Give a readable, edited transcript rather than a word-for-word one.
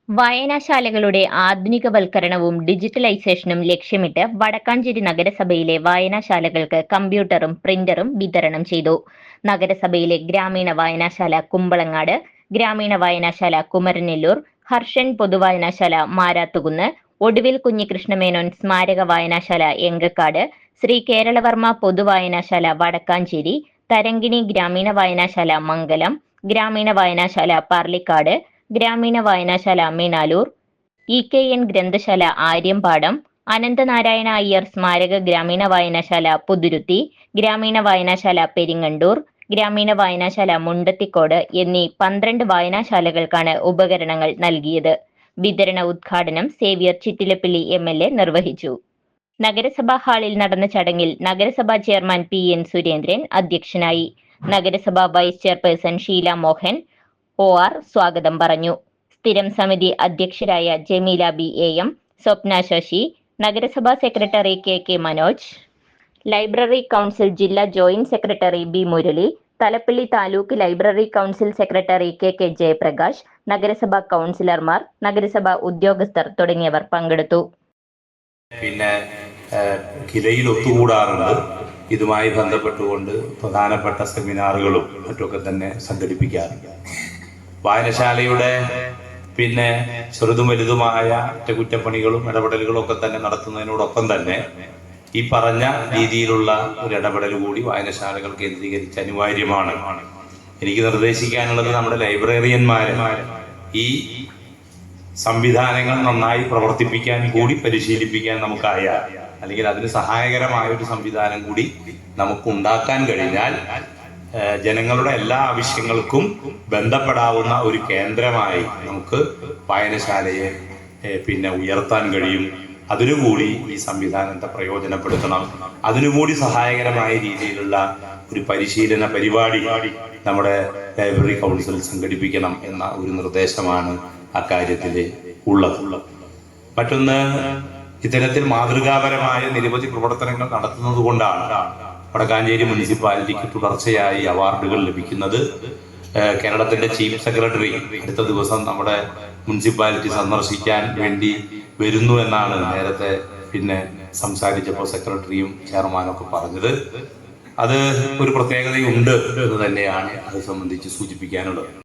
വായനശാലകളുടെ ആധുനികവൽക്കരണവും ഡിജിറ്റലൈസേഷനും ലക്ഷ്യമിട്ട് വടക്കാഞ്ചേരി നഗരസഭയിലെ വായനശാലകൾക്ക് കമ്പ്യൂട്ടറും പ്രിന്ററും വിതരണം ചെയ്തു. നഗരസഭയിലെ ഗ്രാമീണ വായനശാല കുമ്പളങ്ങാട്, ഗ്രാമീണ വായനശാല കുമരനെല്ലൂർ, ഹർഷൻ പൊതുവായനശാല മാരാത്തുകുന്ന്, ഒടുവിൽ കുഞ്ഞികൃഷ്ണമേനോൻ സ്മാരക വായനശാല എങ്കക്കാട്, ശ്രീ കേരളവർമ്മ പൊതുവായനശാല വടക്കാഞ്ചേരി, തരങ്കിണി ഗ്രാമീണ വായനശാല മംഗലം, ഗ്രാമീണ വായനശാല പാർലിക്കാട്, ഗ്രാമീണ വായനശാല മീനാലൂർ, EKN ഗ്രന്ഥശാല ആര്യമ്പാടം, അനന്തനാരായണ അയ്യർ സ്മാരക ഗ്രാമീണ വായനശാല പുതുരുത്തി, ഗ്രാമീണ വായനശാല പെരിങ്ങണ്ടൂർ, ഗ്രാമീണ വായനശാല മുണ്ടത്തിക്കോട് എന്നീ 12 വായനശാലകൾക്കാണ് ഉപകരണങ്ങൾ നൽകിയത്. വിതരണ ഉദ്ഘാടനം സേവ്യർ ചിറ്റിലപ്പിള്ളി MLA നിർവഹിച്ചു. നഗരസഭാ ഹാളിൽ നടന്ന ചടങ്ങിൽ നഗരസഭാ ചെയർമാൻ PN സുരേന്ദ്രൻ അധ്യക്ഷനായി. നഗരസഭാ vice chairperson Sheela Mohan OR സ്വാഗതം പറഞ്ഞു. സ്ഥിരം സമിതി അധ്യക്ഷരായ ജമീല BAM, സ്വപ്ന ശശി, നഗരസഭാ secretary KK Manoj, library council ജില്ലാ joint secretary B Murali, Thalappilly taluk library council secretary KK Jayaprakash, നഗരസഭാ കൗൺസിലർമാർ, നഗരസഭാ ഉദ്യോഗസ്ഥർ തുടങ്ങിയവർ പങ്കെടുത്തു. പിന്നെ കിലയിൽ ഒത്തുകൂടാറുണ്ട്. ഇതുമായി ബന്ധപ്പെട്ടുകൊണ്ട് പ്രധാനപ്പെട്ട സെമിനാറുകളും മറ്റൊക്കെ തന്നെ സംഘടിപ്പിക്കാറുണ്ട്. വായനശാലയുടെ പിന്നെ ചെറുതും വലുതുമായ അറ്റകുറ്റപ്പണികളും ഇടപെടലുകളും ഒക്കെ തന്നെ നടത്തുന്നതിനോടൊപ്പം തന്നെ ഈ പറഞ്ഞ രീതിയിലുള്ള ഒരു ഇടപെടൽ കൂടി വായനശാലകൾ കേന്ദ്രീകരിച്ച് അനിവാര്യമാണ്. എനിക്ക് നിർദ്ദേശിക്കാനുള്ളത് നമ്മുടെ ലൈബ്രറിയന്മാരെ ഈ സംവിധാനങ്ങൾ നന്നായി പ്രവർത്തിപ്പിക്കാൻ കൂടി പരിശീലിപ്പിക്കാൻ നമുക്കായാൽ, അല്ലെങ്കിൽ അതിന് സഹായകരമായ ഒരു സംവിധാനം കൂടി നമുക്ക് ഉണ്ടാക്കാൻ കഴിഞ്ഞാൽ ജനങ്ങളുടെ എല്ലാ ആവശ്യങ്ങൾക്കും ബന്ധപ്പെടാവുന്ന ഒരു കേന്ദ്രമായി നമുക്ക് വായനശാലയെ പിന്നെ ഉയർത്താൻ കഴിയും. അതിനുകൂടി ഈ സംവിധാനത്തെ പ്രയോജനപ്പെടുത്തണം. അതിനുകൂടി സഹായകരമായ രീതിയിലുള്ള ഒരു പരിശീലന പരിപാടി നമ്മുടെ ലൈബ്രറി കൗൺസിൽ സംഘടിപ്പിക്കണം എന്ന ഒരു നിർദ്ദേശമാണ് അക്കാര്യത്തിൽ ഉള്ളത്. മറ്റൊന്ന്, ഇത്തരത്തിൽ മാതൃകാപരമായ നിരവധി പ്രവർത്തനങ്ങൾ നടത്തുന്നത് കൊണ്ടാണ് വടക്കാഞ്ചേരി മുനിസിപ്പാലിറ്റിക്ക് തുടർച്ചയായി അവാർഡുകൾ ലഭിക്കുന്നത്. കേരളത്തിന്റെ ചീഫ് സെക്രട്ടറി അടുത്ത ദിവസം നമ്മുടെ മുനിസിപ്പാലിറ്റി സന്ദർശിക്കാൻ വേണ്ടി വരുന്നു എന്നാണ് നേരത്തെ പിന്നെ സംസാരിച്ചപ്പോൾ സെക്രട്ടറിയും ചെയർമാനും ഒക്കെ പറഞ്ഞത്. അത് ഒരു പ്രത്യേകതയുണ്ട് എന്ന് തന്നെയാണ് അത് സംബന്ധിച്ച് സൂചിപ്പിക്കാനുള്ളത്.